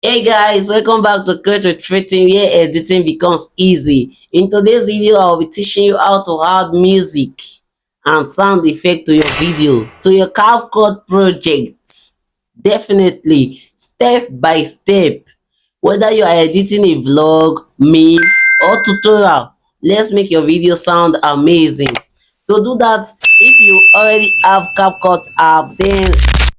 Hey guys, welcome back to Create with Freething, where editing becomes easy. In today's video, I'll be teaching you how to add music and sound effect to your video, to your CapCut project. Definitely, step by step. Whether you are editing a vlog, meme, or tutorial, let's make your video sound amazing. To do that, if you already have CapCut app, then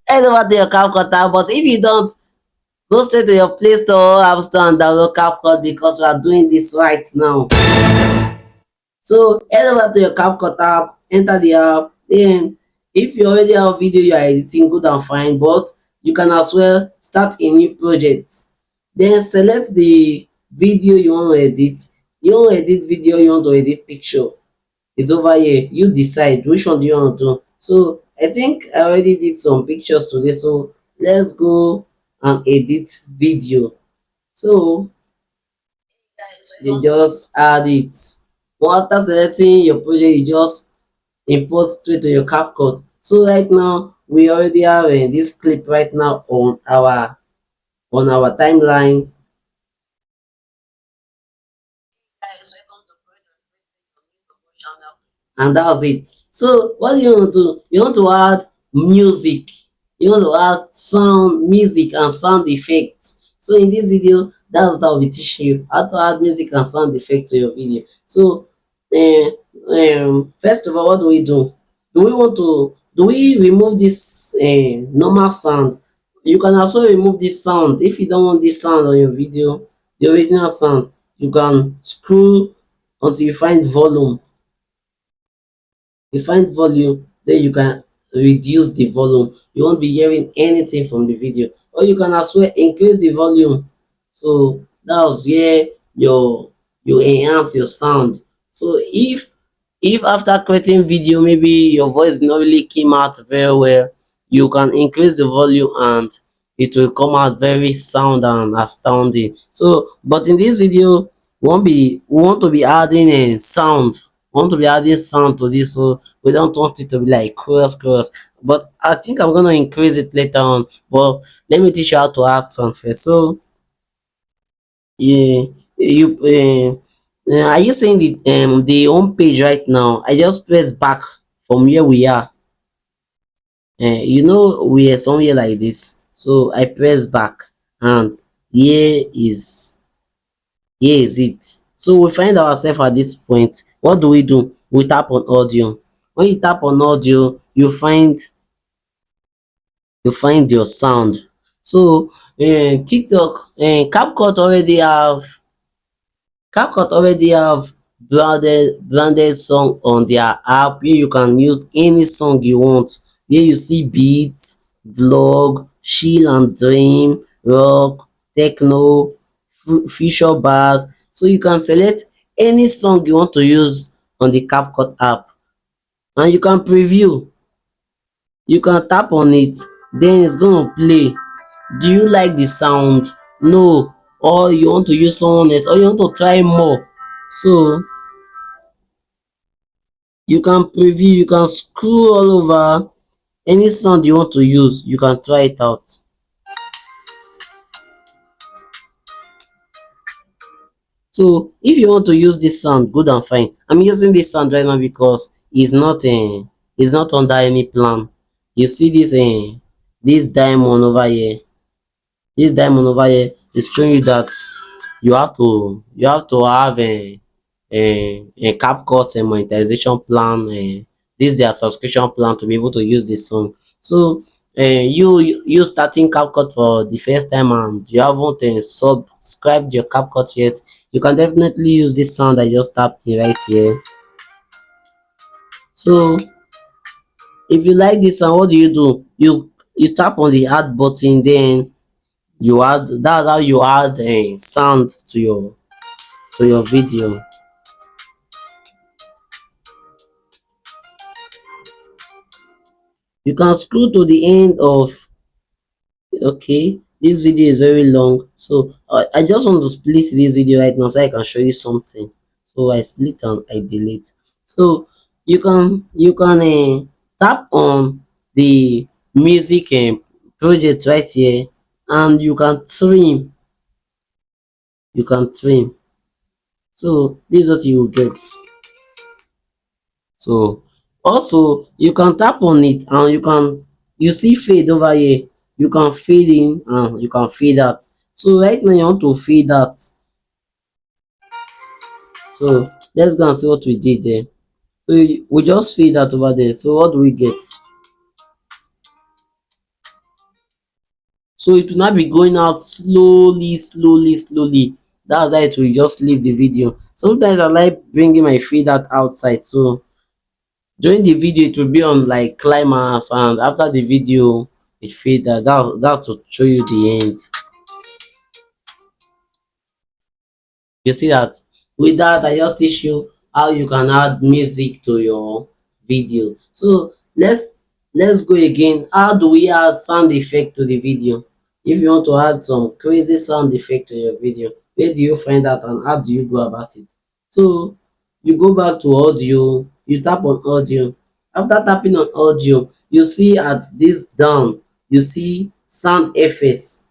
head over to your CapCut app. But if you don't, go straight to your Play Store or App Store and download CapCut because we are doing this right now. So head over to your CapCut app, enter the app. Then, if you already have video you are editing, good and fine. But you can as well start a new project. Then select the video you want to edit. You want to edit video, you want to edit picture. It's over here. You decide which one do you want to do. So I think I already did some pictures today. So let's go and edit video. So you just add it. Well, after selecting your project, you just import straight to your CapCut. So right now we already have this clip right now on our timeline. And that's it. So what do you want to do? You want to add music. You want to add sound, music, and sound effects. So in this video, that's what I'll be teaching you how to add music and sound effect to your video. So first of all, what do we do? Do we remove this normal sound? You can also remove this sound if you don't want this sound on your video, the original sound. You can scroll until you find volume. You find volume, then you can reduce the volume. You won't be hearing anything from the video, or you can as well increase the volume. So that's where you enhance your sound. So if after creating video, maybe your voice not really came out very well, you can increase the volume and it will come out very sound and astounding. So but in this video, we want to be adding a sound. We want to be adding sound to this, so we don't want it to be like chorus. But I think I'm gonna increase it later on. But let me teach you how to add sound first. So yeah, are you seeing the home page right now? I just press back from where we are. You know we are somewhere like this. So I press back, and here is it. So we find ourselves at this point. What do? We tap on audio. When you tap on audio, you find your sound. So TikTok and CapCut already have branded song on their app where you can use any song you want. Here you see beat, vlog, chill and dream, rock, techno, future bars. So you can select any song you want to use on the CapCut app, and you can preview. You can tap on it, then it's gonna play. Do you like the sound? No. Or you want to use someone else, or you want to try more. So you can preview, you can scroll all over. Any sound you want to use, you can try it out. So if you want to use this sound, good and fine. I'm using this sound right now because it's not under any plan. You see this diamond over here. This diamond over here is showing you that you have to have a CapCut and monetization plan. This is their subscription plan to be able to use this song. So you starting CapCut for the first time and you haven't subscribed your CapCut yet, you can definitely use this sound I just tapped right here. So if you like this sound, what do? You tap on the add button, then that's how you add a sound to your video. You can scroll to the end of. Okay, this video is very long, so I just want to split this video right now so I can show you something. So I split and I delete. So you can tap on the music project right here, and you can trim. So this is what you will get. So also you can tap on it and you see fade over here. You can fade in and you can fade out. So right now you want to fade out. So let's go and see what we did there. So we just fade out over there. So what do we get? So it will not be going out slowly, slowly, slowly. That's why it will just leave the video. Sometimes I like bringing my fade out outside. So during the video it will be on like climax, and after the video it fade out. That's to show you the end. You see that? With that, I just teach you how you can add music to your video. So let's go again. How do we add sound effect to the video? If you want to add some crazy sound effect to your video, where do you find that and how do you go about it? So you go back to audio, you tap on audio. After tapping on audio, you see at this down, you see sound effects.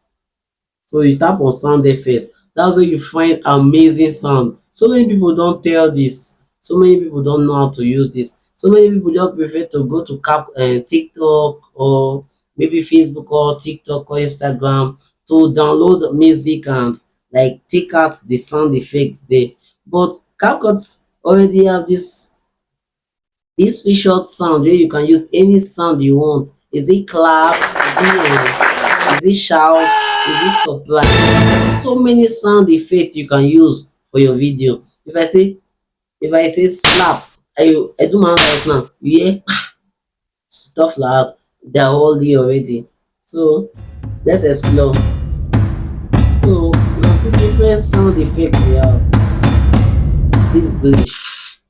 So you tap on sound effects. That's where you find amazing sound. So many people don't tell this. So many people don't know how to use this. So many people just prefer to go to TikTok or maybe Facebook or TikTok or Instagram to download music and like take out the sound effect there. But CapCut already have this featured sound where you can use any sound you want. Is it clap? Is it shout? Is it supply? So many sound effects you can use for your video. If I say slap, I do my hand right now. You hear stuff like that. They're all here already. So let's explore. So you can see different sound effects we have. This glitch.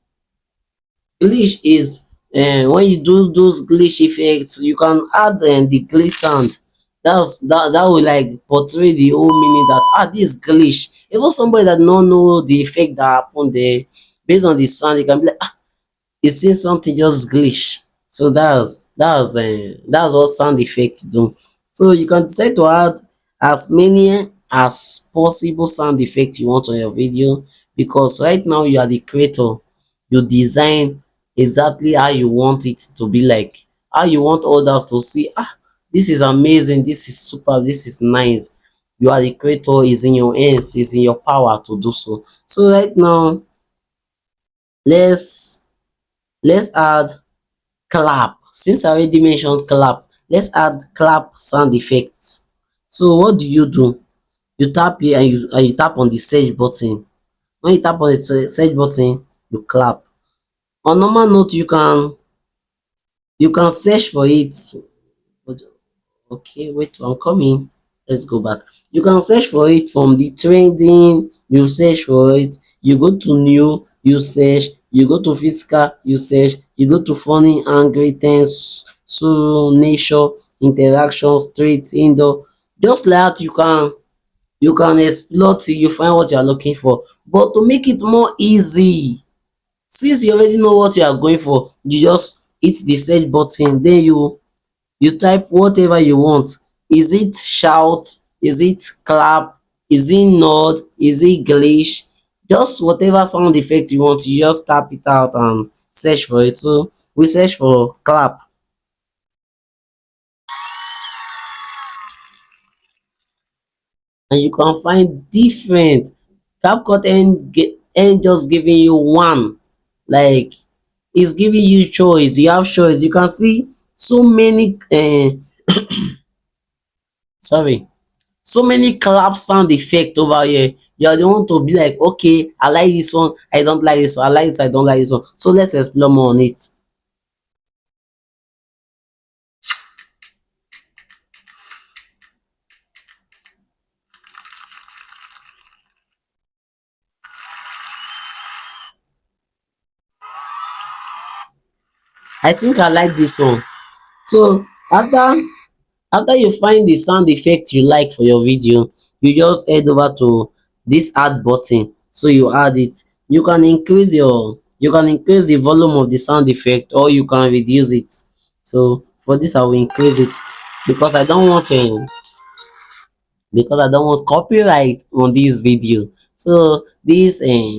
Glitch is when you do those glitch effects, you can add the glitch sound. That will like portray the whole meaning that this glitch. Even somebody that don't know the effect that happened there, based on the sound, you can be like, it seems something just glitch. So that's what sound effects do. So you can decide to add as many as possible sound effect you want on your video, because right now you are the creator. You design exactly how you want it to be, like how you want others to see, this is amazing, this is super, this is nice. You are the creator, is in your hands, is in your power to do so. So right now let's add clap. Since I already mentioned clap, let's add clap sound effects. So what do? You tap here and you tap on the search button. When you tap on the search button, you clap. On normal note, you can search for it. Okay, wait, I'm coming. Let's go back. You can search for it from the trending. You search for it. You go to new. You search. You go to physical. You search. You go to funny, angry, tense, so nature, interaction, street, indoor. Just like that, you can explore till you find what you are looking for. But to make it more easy, since you already know what you are going for, you just hit the search button. Then you type whatever you want. Is it shout? Is it clap? Is it nod? Is it glitch? Just whatever sound effect you want, you just tap it out and search for it. So we search for clap, and you can find different. CapCut ain't just giving you one. Like, it's giving you choice. You have choice. You can see so many sorry, so many clap sound effect over here. You are the one to be like, okay, I like this one, I don't like this one, I like it, I don't like this one. So let's explore more on it. I think I like this one. So after you find the sound effect you like for your video, you just head over to this add button. So you add it. You can increase the volume of the sound effect, or you can reduce it. So for this I will increase it because I don't want because I don't want copyright on this video. So this is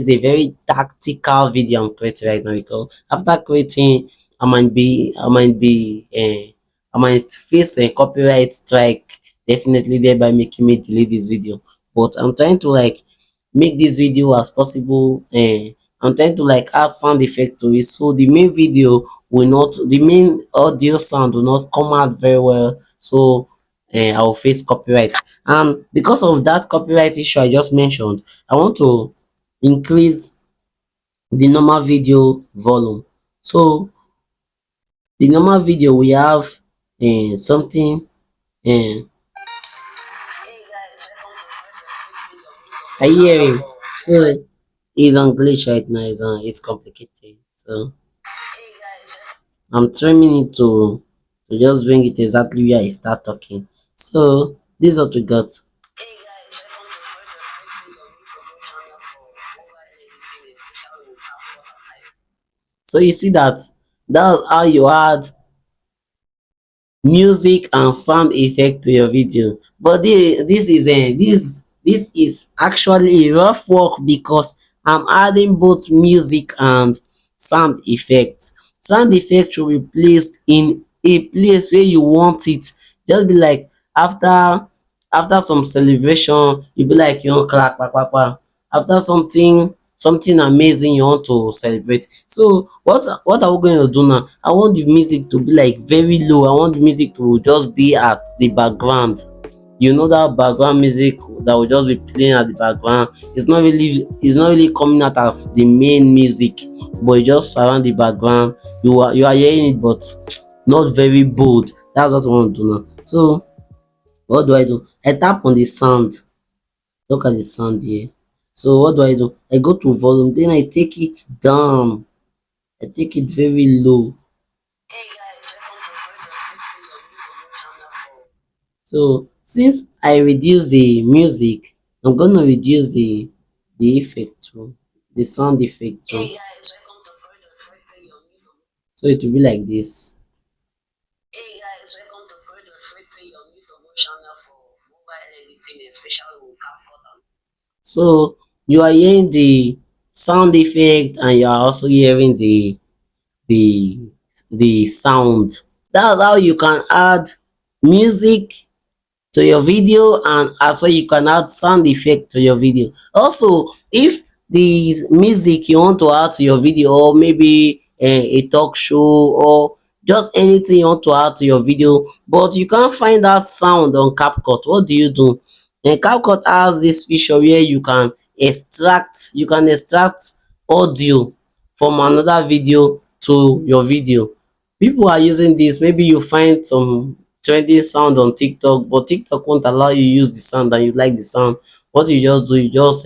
a very tactical video I'm creating right now, because after creating, I might face a copyright strike, definitely, thereby making me delete this video. But I'm trying to like make this video as possible, and I'm trying to like add sound effect to it, so the main audio sound will not come out very well. So I will face copyright, and because of that copyright issue I just mentioned, I want to increase the normal video volume. So the normal video we have something. uh, are you hearing? So it's on glitch right now. It's complicated. So I'm trimming it to just bring it exactly where I start talking. So this is what we got. So you see that that's how you add music and sound effect to your video. But this is actually a rough work, because I'm adding both music and sound effect. Sound effect should be placed in a place where you want it. Just be like, after some celebration, you be like, you want clap, clap, clap, clap. After something amazing you want to celebrate. So what are we going to do now? I want the music to be like very low. I want the music to just be at the background. You know, that background music that will just be playing at the background. It's not really coming out as the main music, but it just surround the background. You are hearing it, but not very bold. That's what I want to do now. So what do? I tap on the sound. Look at the sound here. So what do? I go to volume, then I take it down. I take it very low. So since I reduce the music, I'm gonna reduce the effect too, the sound effect too. So it will be like this. Hey guys, welcome to Freething, your YouTube channel for mobile editing, especially with CapCut. So you are hearing the sound effect, and you are also hearing the the sound. That's how you can add music to your video, and as well you can add sound effect to your video. Also, if the music you want to add to your video, or maybe a talk show, or just anything you want to add to your video, but you can't find that sound on CapCut, what do? And CapCut has this feature where you can extract audio from another video to your video. People are using this. Maybe you find some trending sound on TikTok, but TikTok won't allow you use the sound and you like the sound. What you just do, you just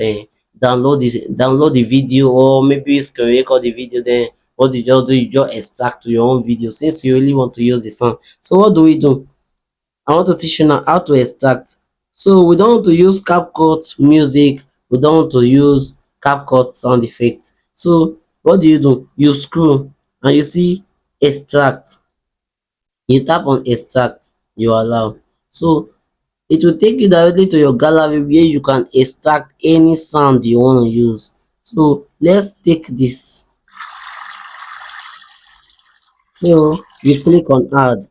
download the video, or maybe screen record the video. Then what you just do, you just extract to your own video, since you really want to use the sound. So what do? I want to teach you now how to extract. So we don't want to use CapCut music. We don't want to use CapCut sound effect. So what do? You scroll and you see extract. You tap on extract, you allow. So it will take you directly to your gallery where you can extract any sound you want to use. So let's take this. So you click on add.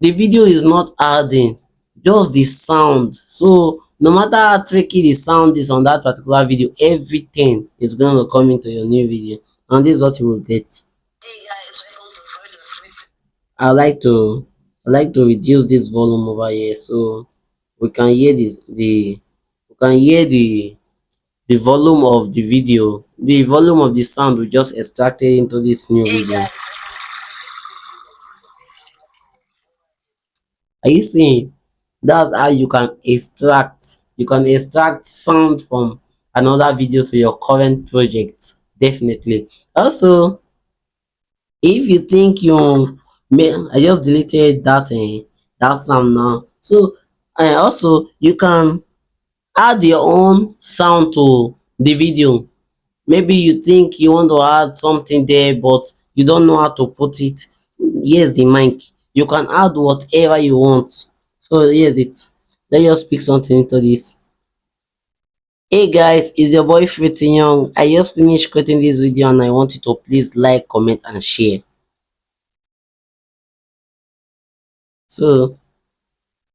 The video is not adding, just the sound. So no matter how tricky the sound is on that particular video, everything is going to come into your new video, and this is what you will get. Hey guys, welcome to Freething. I like to reduce this volume over here, so we can hear the volume of the video, the volume of the sound we just extracted into this new video. Are you seeing? That's how you can extract sound from another video to your current project. Definitely. Also, if you think you may, I just deleted that sound now. So also you can add your own sound to the video. Maybe you think you want to add something there, but you don't know how to put it. Here's the mic. You can add whatever you want. So here's it. Let us speak something into this. Hey guys, it's your boy Freething Young. I just finished creating this video and I want you to please like, comment and share. So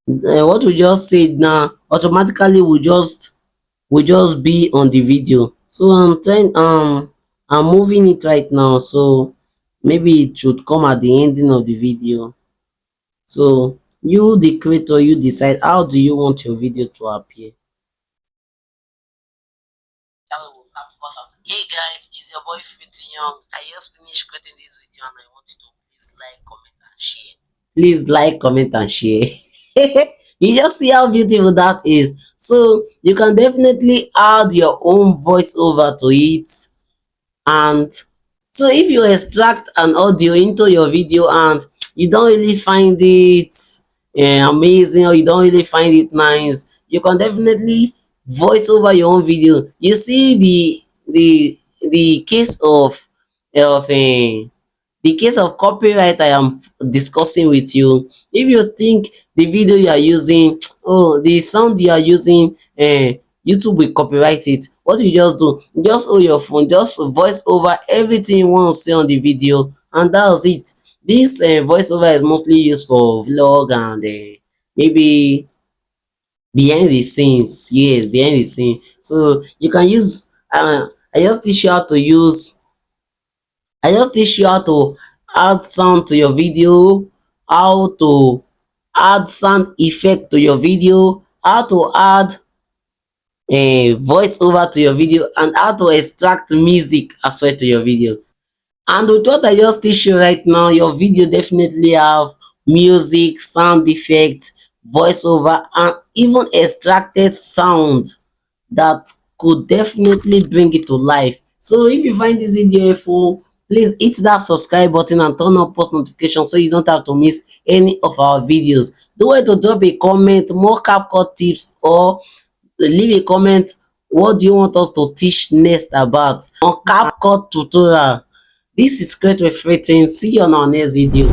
what we just said now automatically will just be on the video. So I'm moving it right now, so maybe it should come at the ending of the video. So you, the creator, you decide how do you want your video to appear. Hey guys, it's your boy Freething Young. I just finished creating this video and I want you to please like, comment and share. Please like, comment and share. You just see how beautiful that is. So you can definitely add your own voiceover to it. And so if you extract an audio into your video and you don't really find it amazing, or you don't really find it nice, you can definitely voice over your own video. You see the case of the case of copyright I am discussing with you. If you think the video you are using, oh, the sound you are using, YouTube will copyright it, what you just do, just hold your phone, just voice over everything you want to say on the video, and that's it. This voiceover is mostly used for vlog and maybe behind the scenes. Yes, behind the scene. So you can use I just teach you how to use I just teach you how to add sound to your video, how to add sound effect to your video, how to add a voice over to your video, and how to extract music as well to your video. And with what I just teach you right now, your video definitely have music, sound effect, voiceover, and even extracted sound that could definitely bring it to life. So if you find this video helpful, please hit that subscribe button and turn on post notifications so you don't have to miss any of our videos. Don't wait to drop a comment, more CapCut tips, or leave a comment. What do you want us to teach next about on CapCut tutorial? This is Great with Freething. See you on our next video.